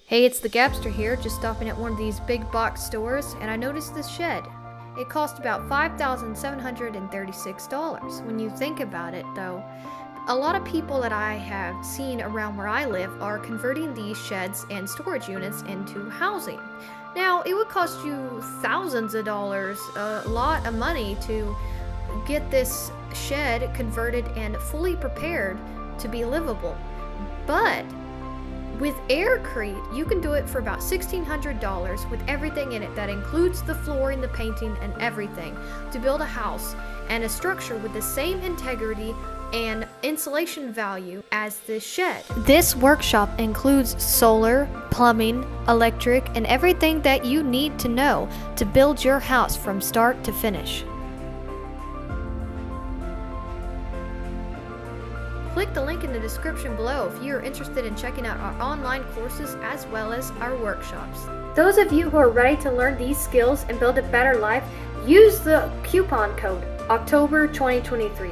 Hey, it's the Gapster here, just stopping at one of these big box stores, and I noticed this shed. It cost about $5,736. When you think about it, though, a lot of people that I have seen around where I live are converting these sheds and storage units into housing. Now, it would cost you thousands of dollars, a lot of money to get this shed converted and fully prepared to be livable. But with AirCrete, you can do it for about $1,600 with everything in it. That includes the flooring, the painting, and everything to build a house and a structure with the same integrity and insulation value as this shed. This workshop includes solar, plumbing, electric, and everything that you need to know to build your house from start to finish. Click the link in the description below if you are interested in checking out our online courses as well as our workshops. Those of you who are ready to learn these skills and build a better life, use the coupon code October 2023.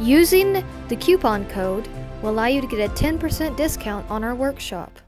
Using the coupon code will allow you to get a 10% discount on our workshop.